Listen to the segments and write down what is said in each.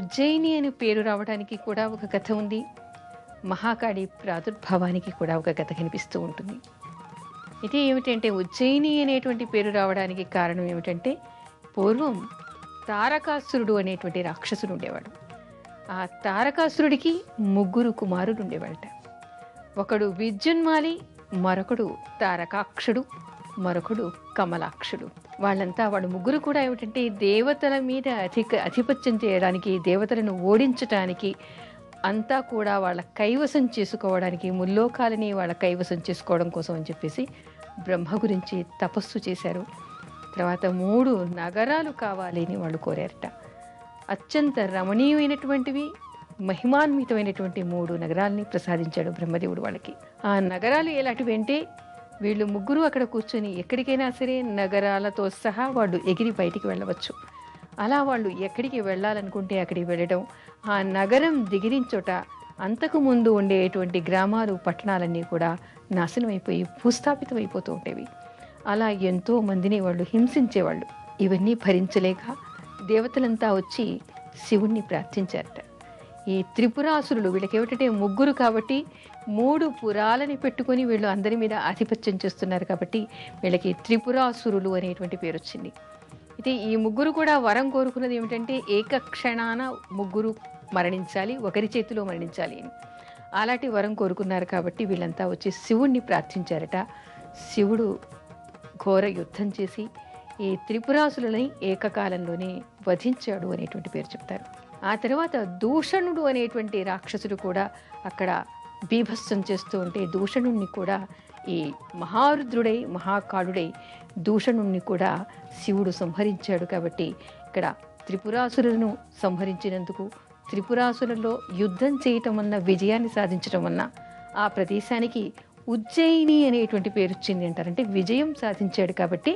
ఉజ్జయిని అని పేరు రావడానికి కూడా ఒక కథ ఉంది. మహాకాళి ప్రాదుర్భావానికి కూడా ఒక కథ కనిపిస్తూ ఉంటుంది. ఇది ఏమిటంటే ఉజ్జయిని అనేటువంటి పేరు రావడానికి కారణం ఏమిటంటే పూర్వం తారకాసురుడు అనేటువంటి రాక్షసుడు ఉండేవాడు. ఆ తారకాసురుడికి 3 కుమారులు ఉండేవాళ్ళట. ఒకడు విద్యున్మాలి, మరొకడు తారకాక్షుడు, మరొకడు కమలాక్షుడు. వాళ్ళు 3 కూడా ఏమిటంటే దేవతల మీద ఆధిపత్యం చేయడానికి, దేవతలను ఓడించటానికి, అంతా కూడా వాళ్ళ కైవసం చేసుకోవడానికి, ముల్లోకాలని వాళ్ళ కైవసం చేసుకోవడం కోసం అని చెప్పేసి బ్రహ్మ గురించి తపస్సు చేశారు. తర్వాత 3 నగరాలు కావాలి అని వాళ్ళు కోరారట. అత్యంత రమణీయమైనటువంటివి, మహిమాన్వితమైనటువంటి 3 నగరాల్ని ప్రసాదించాడు బ్రహ్మదేవుడు వాళ్ళకి. ఆ నగరాలు ఎలాంటివి అంటే వీళ్ళు 3 అక్కడ కూర్చొని ఎక్కడికైనా సరే నగరాలతో సహా వాళ్ళు ఎగిరి బయటికి వెళ్ళవచ్చు. అలా వాళ్ళు ఎక్కడికి వెళ్ళాలనుకుంటే అక్కడికి వెళ్ళడం, ఆ నగరం దిగిరిన చోట అంతకుముందు ఉండేటువంటి గ్రామాలు, పట్టణాలన్నీ కూడా నాశనం అయిపోయి భూస్థాపితం అయిపోతూ ఉండేవి. అలా ఎంతో మందిని వాళ్ళు హింసించేవాళ్ళు. ఇవన్నీ భరించలేక దేవతలంతా వచ్చి శివుణ్ణి ప్రార్థించారట. ఈ త్రిపురాసురులు వీళ్ళకేమిటంటే 3 కాబట్టి 3 పురాలని పెట్టుకొని వీళ్ళు అందరి మీద ఆధిపత్యం చేస్తున్నారు కాబట్టి వీళ్ళకి త్రిపురాసురులు అనేటువంటి పేరు వచ్చింది. అయితే ఈ 3 కూడా వరం కోరుకున్నది ఏమిటంటే ఏకక్షణాన 3 మరణించాలి, ఒకరి చేతిలో మరణించాలి అని. అలాంటి వరం కోరుకున్నారు కాబట్టి వీళ్ళంతా వచ్చి శివుణ్ణి ప్రార్థించారట. శివుడు ఘోర యుద్ధం చేసి ఈ త్రిపురాసులని ఏకకాలంలోనే వధించాడు అనేటువంటి పేరు చెప్తారు. ఆ తర్వాత దూషణుడు అనేటువంటి రాక్షసుడు కూడా అక్కడ బీభత్సం చేస్తూ ఉంటే దూషణుణ్ణి కూడా ఈ మహారుద్రుడై మహాకాళుడై దూషణుణ్ణి కూడా శివుడు సంహరించాడు. కాబట్టి ఇక్కడ త్రిపురాసురులను సంహరించినందుకు, త్రిపురాసురుల్లో యుద్ధం చేయటం వల్ల విజయాన్ని సాధించడం వల్ల ఆ ప్రదేశానికి ఉజ్జయిని అనేటువంటి పేరు వచ్చింది అంటారు. అంటే విజయం సాధించాడు కాబట్టి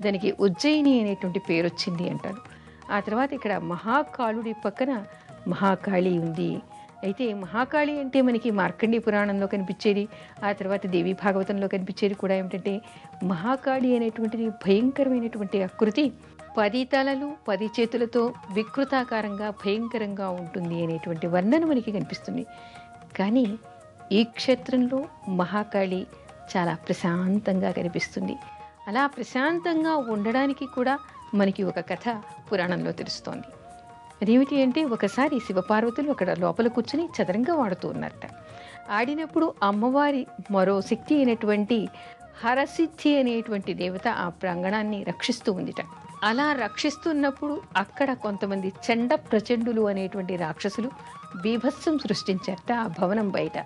దానికి ఉజ్జయిని అనేటువంటి పేరు వచ్చింది అంటారు. ఆ తర్వాత ఇక్కడ మహాకాళుడి పక్కన మహాకాళి ఉంది. అయితే మహాకాళి అంటే మనకి మార్కండేయ పురాణంలో కనిపించేది, ఆ తర్వాత దేవి భాగవతంలో కనిపించేది కూడా ఏమిటంటే మహాకాళి అనేటువంటిది భయంకరమైనటువంటి ఆకృతి, 10 తలలు 10 చేతులతో వికృతాకారంగా భయంకరంగా ఉంటుంది అనేటువంటి వర్ణన మనకి కనిపిస్తుంది. కానీ ఈ క్షేత్రంలో మహాకాళి చాలా ప్రశాంతంగా కనిపిస్తుంది. అలా ప్రశాంతంగా ఉండడానికి కూడా మనకి ఒక కథ పురాణంలో తెలుస్తోంది. అదేమిటి అంటే ఒకసారి శివపార్వతులు అక్కడ లోపల కూర్చుని చదరంగం ఆడుతూ ఉన్నారట. ఆడినప్పుడు అమ్మవారి మరో శక్తి అయినటువంటి హరసిద్ధి అనేటువంటి దేవత ఆ ప్రాంగణాన్ని రక్షిస్తూ ఉందిట. అలా రక్షిస్తున్నప్పుడు అక్కడ కొంతమంది చండ ప్రచండులు అనేటువంటి రాక్షసులు బీభత్సం సృష్టించారట ఆ భవనం బయట.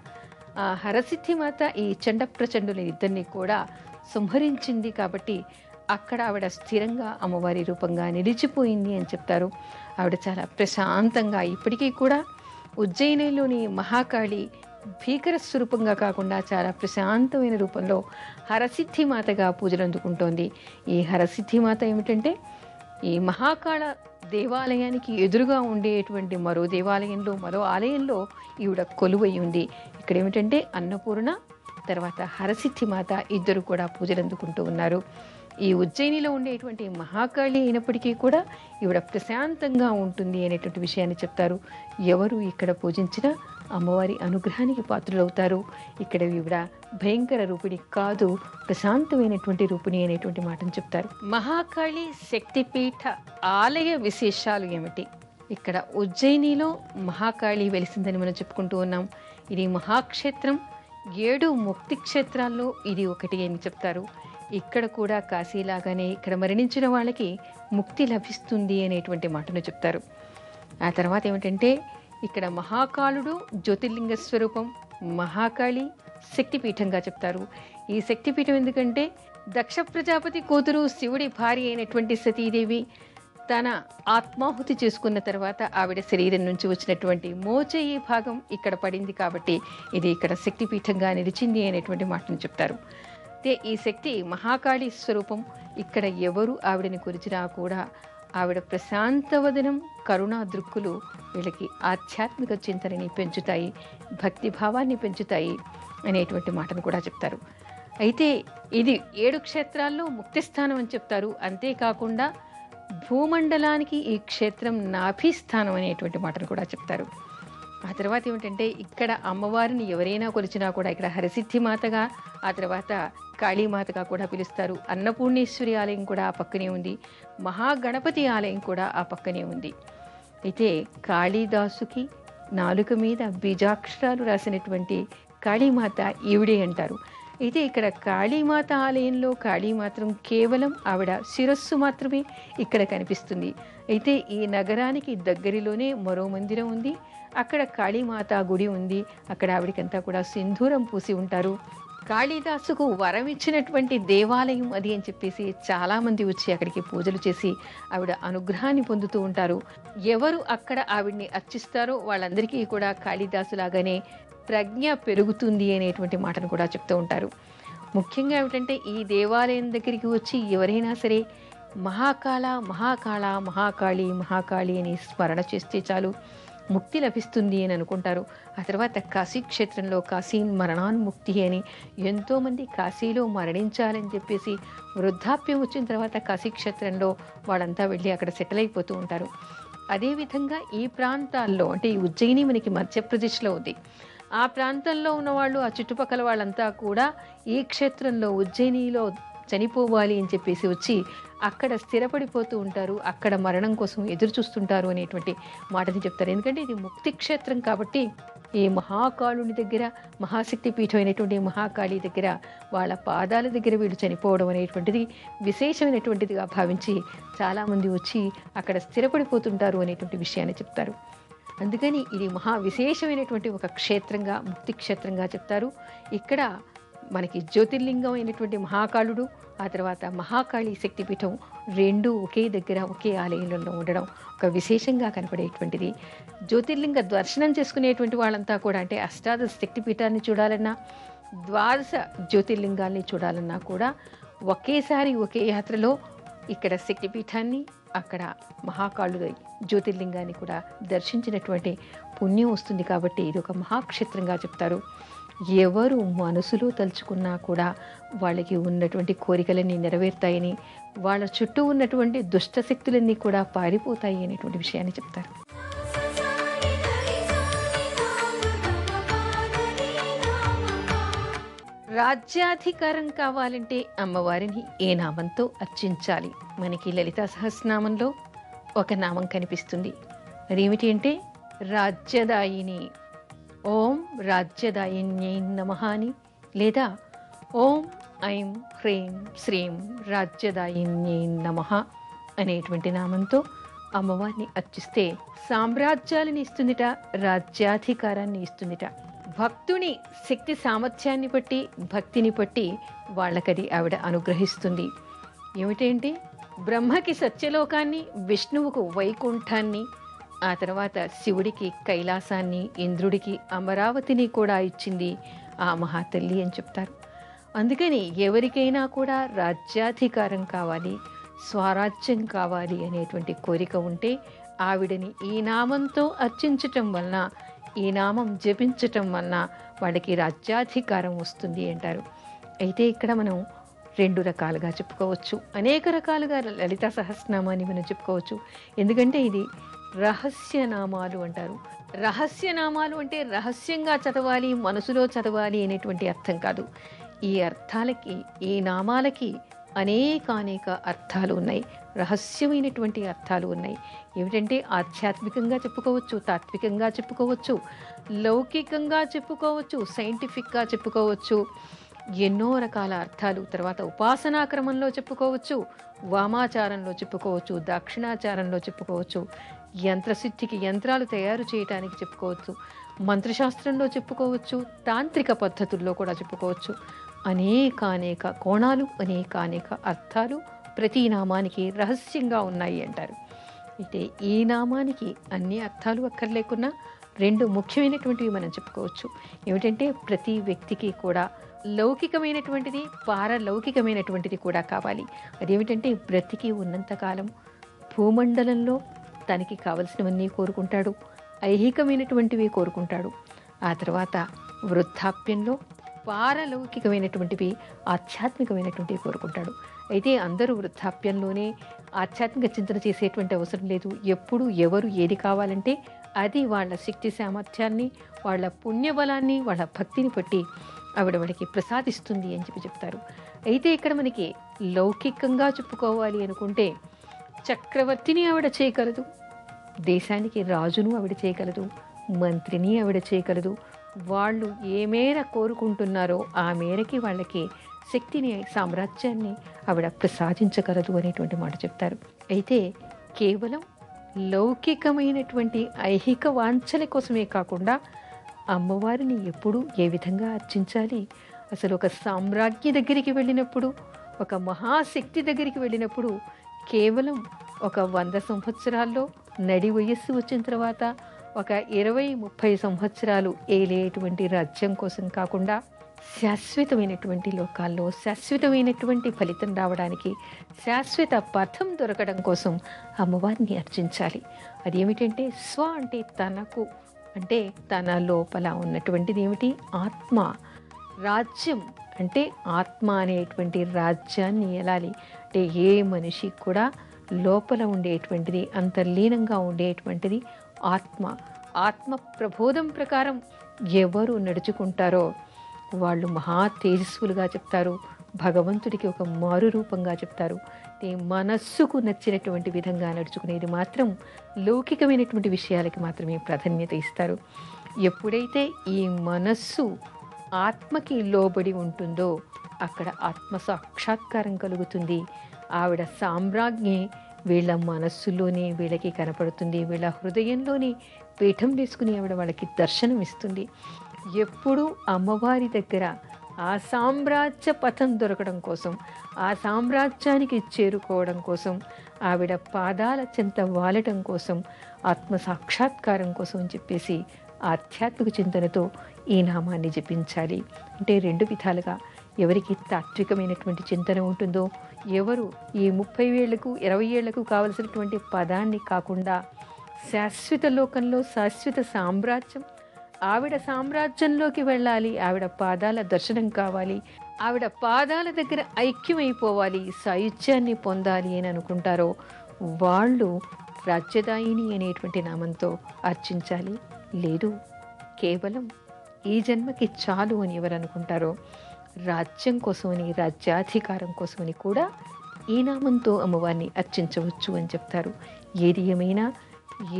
ఆ హరసిద్ధి మాత ఈ చండ ప్రచండుల ఇద్దరిని కూడా సంహరించింది. కాబట్టి అక్కడ ఆవిడ స్థిరంగా అమ్మవారి రూపంగా నిలిచిపోయింది అని చెప్తారు. ఆవిడ చాలా ప్రశాంతంగా ఇప్పటికీ కూడా ఉజ్జయినిలోని మహాకాళి భీకర స్వరూపంగా కాకుండా చాలా ప్రశాంతమైన రూపంలో హరసిద్ధి మాతగా పూజలు అందుకుంటోంది. ఈ హరసిద్ధి మాత ఏమిటంటే ఈ మహాకాళ దేవాలయానికి ఎదురుగా ఉండేటువంటి మరో దేవాలయంలో, మరో ఆలయంలో ఈవిడ కొలువై ఉంది. ఇక్కడ ఏమిటంటే అన్నపూర్ణ తర్వాత హరసిద్ధి మాత ఇద్దరు కూడా పూజలు అందుకుంటూ ఉన్నారు. ఈ ఉజ్జయినిలో ఉండేటువంటి మహాకాళి అయినప్పటికీ కూడా ఈవిడ ప్రశాంతంగా ఉంటుంది అనేటువంటి విషయాన్ని చెప్తారు. ఎవరు ఇక్కడ పూజించినా అమ్మవారి అనుగ్రహానికి పాత్రులవుతారు. ఇక్కడ ఈవిడ భయంకర రూపిణి కాదు, ప్రశాంతమైనటువంటి రూపిణి అనేటువంటి మాటను చెప్తారు. మహాకాళి శక్తిపీఠ ఆలయ విశేషాలు ఏమిటి? ఇక్కడ ఉజ్జయినిలో మహాకాళి వెలిసిందని మనం చెప్పుకుంటూ ఉన్నాం. ఇది మహాక్షేత్రం, 7 ముక్తి క్షేత్రాల్లో ఇది ఒకటి అని చెప్తారు. ఇక్కడ కూడా కాశీలాగానే ఇక్కడ మరణించిన వాళ్ళకి ముక్తి లభిస్తుంది అనేటువంటి మాటను చెప్తారు. ఆ తర్వాత ఏమిటంటే ఇక్కడ మహాకాళుడు జ్యోతిర్లింగ స్వరూపం, మహాకాళి శక్తిపీఠంగా చెప్తారు. ఈ శక్తిపీఠం ఎందుకంటే దక్ష ప్రజాపతి కూతురు శివుడి భార్య అయినటువంటి సతీదేవి తన ఆత్మాహుతి చేసుకున్న తర్వాత ఆవిడ శరీరం నుంచి వచ్చినటువంటి మోచేయి భాగం ఇక్కడ పడింది కాబట్టి ఇది ఇక్కడ శక్తిపీఠంగా నిలిచింది అనేటువంటి మాటను చెప్తారు. అయితే ఈ శక్తి మహాకాళి స్వరూపం. ఇక్కడ ఎవరు ఆవిడని కొలిచినా కూడా ఆవిడ ప్రశాంతవదనం, కరుణా దృక్కులు వీళ్ళకి ఆధ్యాత్మిక చింతనని పెంచుతాయి, భక్తి భావాన్ని పెంచుతాయి అనేటువంటి మాటను కూడా చెప్తారు. అయితే ఇది 7 క్షేత్రాల్లో ముక్తి స్థానం అని చెప్తారు. అంతేకాకుండా భూమండలానికి ఈ క్షేత్రం నాభిస్థానం అనేటువంటి మాటను కూడా చెప్తారు. ఆ తర్వాత ఏమిటంటే ఇక్కడ అమ్మవారిని ఎవరైనా కొలిచినా కూడా ఇక్కడ హరసిద్ధి మాతగా, ఆ తర్వాత కాళీమాతగా కూడా పిలుస్తారు. అన్నపూర్ణేశ్వరి ఆలయం కూడా ఆ పక్కనే ఉంది. మహాగణపతి ఆలయం కూడా ఆ పక్కనే ఉంది. అయితే కాళిదాసుకి నాలుక మీద బీజాక్షరాలు రాసినటువంటి కాళీమాత ఈవిడే అంటారు. అయితే ఇక్కడ కాళీమాత ఆలయంలో కాళీ మాత్రం కేవలం ఆవిడ శిరస్సు మాత్రమే ఇక్కడ కనిపిస్తుంది. అయితే ఈ నగరానికి దగ్గరలోనే మరో మందిరం ఉంది. అక్కడ కాళీమాత గుడి ఉంది. అక్కడ ఆవిడకంతా కూడా సింధూరం పూసి ఉంటారు. కాళిదాసుకు వరం ఇచ్చినటువంటి దేవాలయం అది అని చెప్పేసి చాలామంది వచ్చి అక్కడికి పూజలు చేసి ఆవిడ అనుగ్రహాన్ని పొందుతూ ఉంటారు. ఎవరు అక్కడ ఆవిడ్ని అర్చిస్తారో వాళ్ళందరికీ కూడా కాళిదాసు లాగానే ప్రజ్ఞ పెరుగుతుంది అనేటువంటి మాటను కూడా చెప్తూ ఉంటారు. ముఖ్యంగా ఏమిటంటే ఈ దేవాలయం దగ్గరికి వచ్చి ఎవరైనా సరే మహాకాళ మహాకాళ మహాకాళి మహాకాళి అని స్మరణ చేస్తే చాలు ముక్తి లభిస్తుంది అని అనుకుంటారు. ఆ తర్వాత కాశీ క్షేత్రంలో కాశీ మరణాన్ముక్తి అని ఎంతోమంది కాశీలో మరణించాలని చెప్పేసి వృద్ధాప్యం వచ్చిన తర్వాత కాశీ క్షేత్రంలో వాళ్ళంతా వెళ్ళి అక్కడ సెటిల్ అయిపోతూ ఉంటారు. అదేవిధంగా ఈ ప్రాంతాల్లో అంటే ఈ ఉజ్జయిని మనకి మధ్యప్రదేశ్లో ఉంది. ఆ ప్రాంతంలో ఉన్నవాళ్ళు ఆ చుట్టుపక్కల వాళ్ళంతా కూడా ఈ క్షేత్రంలో ఉజ్జయినిలో చనిపోవాలి అని చెప్పేసి వచ్చి అక్కడ స్థిరపడిపోతూ ఉంటారు. అక్కడ మరణం కోసం ఎదురు చూస్తుంటారు అనేటువంటి మాటని చెప్తారు. ఎందుకంటే ఇది ముక్తి క్షేత్రం కాబట్టి ఈ మహాకాళుని దగ్గర, మహాశక్తి పీఠం అయినటువంటి మహాకాళి దగ్గర వాళ్ళ పాదాల దగ్గర వీళ్ళు చనిపోవడం అనేటువంటిది విశేషమైనటువంటిదిగా భావించి చాలామంది వచ్చి అక్కడ స్థిరపడిపోతుంటారు అనేటువంటి విషయాన్ని చెప్తారు. అందుకని ఇది మహా విశేషమైనటువంటి ఒక క్షేత్రంగా, ముక్తి క్షేత్రంగా చెప్తారు. ఇక్కడ మనకి జ్యోతిర్లింగం అయినటువంటి మహాకాళుడు, ఆ తర్వాత మహాకాళి శక్తిపీఠం రెండు ఒకే దగ్గర ఒకే ఆలయంలో ఉండడం ఒక విశేషంగా కనపడేటువంటిది. జ్యోతిర్లింగ దర్శనం చేసుకునేటువంటి వాళ్ళంతా కూడా అంటే అష్టాదశ శక్తిపీఠాన్ని చూడాలన్నా, ద్వాదశ జ్యోతిర్లింగాల్ని చూడాలన్నా కూడా ఒకేసారి ఒకే యాత్రలో ఇక్కడ శక్తిపీఠాన్ని, అక్కడ మహాకాళుడు జ్యోతిర్లింగాన్ని కూడా దర్శించినటువంటి పుణ్యం వస్తుంది. కాబట్టి ఇది ఒక మహాక్షేత్రంగా చెప్తారు. ఎవరు మనసులో తలుచుకున్నా కూడా వాళ్ళకి ఉన్నటువంటి కోరికలన్నీ నెరవేరుతాయని, వాళ్ళ చుట్టూ ఉన్నటువంటి దుష్టశక్తులన్నీ కూడా పారిపోతాయి అనేటువంటి విషయాన్ని చెప్తారు. రాజ్యాధికారం కావాలంటే అమ్మవారిని ఏ నామంతో అర్చించాలి? మనకి లలితా సహస్రనామంలో ఒక నామం కనిపిస్తుంది. అదేమిటి అంటే రాజ్యదాయిని. ఓం రాజ్యదాయిన్యై నమః అని, లేదా ఓం ఐం హ్రీం శ్రీం రాజ్యదాయిన్యై నమః అనేటువంటి నామంతో అమ్మవారిని అర్చిస్తే సామ్రాజ్యాలని ఇస్తుందిట, రాజ్యాధికారాన్ని ఇస్తుందిట. భక్తుని శక్తి సామర్థ్యాన్ని బట్టి, భక్తిని బట్టి వాళ్ళకది ఆవిడ అనుగ్రహిస్తుంది. ఏమిటంటే బ్రహ్మకి సత్యలోకాన్ని, విష్ణువుకు వైకుంఠాన్ని, ఆ తర్వాత శివుడికి కైలాసాన్ని, ఇంద్రుడికి అమరావతిని కూడా ఇచ్చింది ఆ మహాతల్లి అని చెప్తారు. అందుకని ఎవరికైనా కూడా రాజ్యాధికారం కావాలి, స్వరాజ్యం కావాలి అనేటువంటి కోరిక ఉంటే ఆవిడని ఈ నామంతో అర్చించటం వలన, ఈ నామం జపించటం వలన వాళ్ళకి రాజ్యాధికారం వస్తుంది అంటారు. అయితే ఇక్కడ మనం రెండు రకాలుగా చెప్పుకోవచ్చు, అనేక రకాలుగా లలితా సహస్రనామాన్ని మనం చెప్పుకోవచ్చు. ఎందుకంటే ఇది రహస్యనామాలు అంటారు. రహస్యనామాలు అంటే రహస్యంగా చదవాలి, మనసులో చదవాలి అనేటువంటి అర్థం కాదు. ఈ అర్థాలకి, ఈ నామాలకి అనేక అర్థాలు ఉన్నాయి, రహస్యమైనటువంటి అర్థాలు ఉన్నాయి. ఏమిటంటే ఆధ్యాత్మికంగా చెప్పుకోవచ్చు, తాత్వికంగా చెప్పుకోవచ్చు, లౌకికంగా చెప్పుకోవచ్చు, సైంటిఫిక్గా చెప్పుకోవచ్చు. ఎన్నో రకాల అర్థాలు. తర్వాత ఉపాసనా క్రమంలో చెప్పుకోవచ్చు, వామాచారంలో చెప్పుకోవచ్చు, దక్షిణాచారంలో చెప్పుకోవచ్చు, యంత్రసిద్ధికి యంత్రాలు తయారు చేయటానికి చెప్పుకోవచ్చు, మంత్రశాస్త్రంలో చెప్పుకోవచ్చు, తాంత్రిక పద్ధతుల్లో కూడా చెప్పుకోవచ్చు. అనేక కోణాలు, అనేక అర్థాలు ప్రతి నామానికి రహస్యంగా ఉన్నాయి అంటారు. అయితే ఈ నామానికి అన్ని అర్థాలు అక్కర్లేకున్నా రెండు ముఖ్యమైనటువంటివి మనం చెప్పుకోవచ్చు. ఏమిటంటే ప్రతి వ్యక్తికి కూడా లౌకికమైనటువంటిది, పారలౌకికమైనటువంటిది కూడా కావాలి. అదేమిటంటే బ్రతికి ఉన్నంతకాలం భూమండలంలో తనకి కావలసినవన్నీ కోరుకుంటాడు, ఐహికమైనటువంటివి కోరుకుంటాడు. ఆ తర్వాత వృద్ధాప్యంలో పారలౌకికమైనటువంటివి, ఆధ్యాత్మికమైనటువంటివి కోరుకుంటాడు. అయితే అందరూ వృద్ధాప్యంలోనే ఆధ్యాత్మిక చింతన చేసేటువంటి అవసరం లేదు. ఎప్పుడు ఎవరు ఏది కావాలంటే అది వాళ్ళ శక్తి సామర్థ్యాన్ని, వాళ్ళ పుణ్యబలాన్ని, వాళ్ళ భక్తిని బట్టి ఆవిడ వాళ్ళకి ప్రసాదిస్తుంది అని చెప్తారు. అయితే ఇక్కడ మనకి లౌకికంగా చెప్పుకోవాలి అనుకుంటే చక్రవర్తిని ఆవిడ చేయగలదు, దేశానికి రాజును ఆవిడ చేయగలదు, మంత్రిని ఆవిడ చేయగలదు. వాళ్ళు ఏ మేర కోరుకుంటున్నారో ఆ మేరకి వాళ్ళకి శక్తిని, సామ్రాజ్యాన్ని ఆవిడ ప్రసాదించగలదు అనేటువంటి మాట చెప్తారు. అయితే కేవలం లౌకికమైనటువంటి ఐహిక వాంఛల కోసమే కాకుండా అమ్మవారిని ఎప్పుడు ఏ విధంగా అర్చించాలి, అసలు ఒక సామ్రాజ్ఞి దగ్గరికి వెళ్ళినప్పుడు, ఒక మహాశక్తి దగ్గరికి వెళ్ళినప్పుడు కేవలం ఒక 100 సంవత్సరాల్లో నడి వయస్సు వచ్చిన తర్వాత ఒక 20-30 సంవత్సరాలు ఏలేటువంటి రాజ్యం కోసం కాకుండా శాశ్వతమైనటువంటి లోకాల్లో శాశ్వతమైనటువంటి ఫలితం రావడానికి, శాశ్వత పథం దొరకడం కోసం అమ్మవారిని అర్చించాలి. అదేమిటంటే స్వ అంటే తనకు, అంటే తన లోపల ఉన్నటువంటిది ఏమిటి? ఆత్మ. రాజ్యం అంటే ఆత్మ అనేటువంటి రాజ్యాన్ని ఏలాలి. అంటే ఏ మనిషి కూడా లోపల ఉండేటువంటిది, అంతర్లీనంగా ఉండేటువంటిది ఆత్మ. ఆత్మ ప్రబోధం ప్రకారం ఎవరు నడుచుకుంటారో వాళ్ళు మహా తేజస్వులుగా చెప్తారు. భగవంతుడికి ఒక మారు రూపంగా చెప్తారు. మనస్సుకు నచ్చినటువంటి విధంగా నడుచుకునేది మాత్రం లౌకికమైనటువంటి విషయాలకి మాత్రమే ప్రాధాన్యత ఇస్తారు. ఎప్పుడైతే ఈ మనస్సు ఆత్మకి లోబడి ఉంటుందో అక్కడ ఆత్మ సాక్షాత్కారం కలుగుతుంది. ఆవిడ సామ్రాజ్ఞి వీళ్ళ మనస్సులోనే వీళ్ళకి కనపడుతుంది, వీళ్ళ హృదయంలోనే పీఠం వేసుకుని ఆవిడ వాళ్ళకి దర్శనం ఇస్తుంది. ఎప్పుడూ అమ్మవారి దగ్గర ఆ సామ్రాజ్య పథం దొరకడం కోసం, ఆ సామ్రాజ్యానికి చేరుకోవడం కోసం, ఆవిడ పాదాల చెంత వాలటం కోసం, ఆత్మ సాక్షాత్కారం కోసం అని చెప్పేసి ఆధ్యాత్మిక చింతనతో ఈ నామాన్ని జపించాలి. అంటే 2 విధాలుగా ఎవరికి తాత్వికమైనటువంటి చింతన ఉంటుందో, ఎవరు ఈ 30 ఏళ్లకు 20 ఏళ్లకు కావలసినటువంటి పదాన్ని కాకుండా శాశ్వత లోకంలో శాశ్వత సామ్రాజ్యం, ఆవిడ సామ్రాజ్యంలోకి వెళ్ళాలి, ఆవిడ పాదాల దర్శనం కావాలి, ఆవిడ పాదాల దగ్గర ఐక్యమైపోవాలి, సాయుధ్యాన్ని పొందాలి అని అనుకుంటారో వాళ్ళు రాజ్యదాయిని అనేటువంటి నామంతో అర్చించాలి. లేదు కేవలం ఈ జన్మకి చాలు అని ఎవరు అనుకుంటారో రాజ్యం కోసమని, రాజ్యాధికారం కోసమని కూడా ఈ నామంతో అమ్మవారిని అర్చించవచ్చు అని చెప్తారు. ఏది ఏమైనా,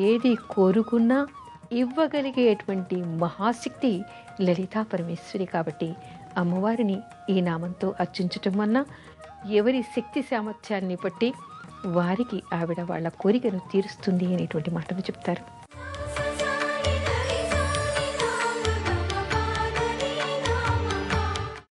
ఏది కోరుకున్నా ఇవ్వగలిగేటువంటి మహాశక్తి లలితా పరమేశ్వరి కాబట్టి అమ్మవారిని ఈ నామంతో అర్చించటం వలన ఎవరి శక్తి సామర్థ్యాన్ని బట్టి వారికి ఆవిడ వాళ్ళ కోరికను తీరుస్తుంది అనేటువంటి మాటను చెప్తారు.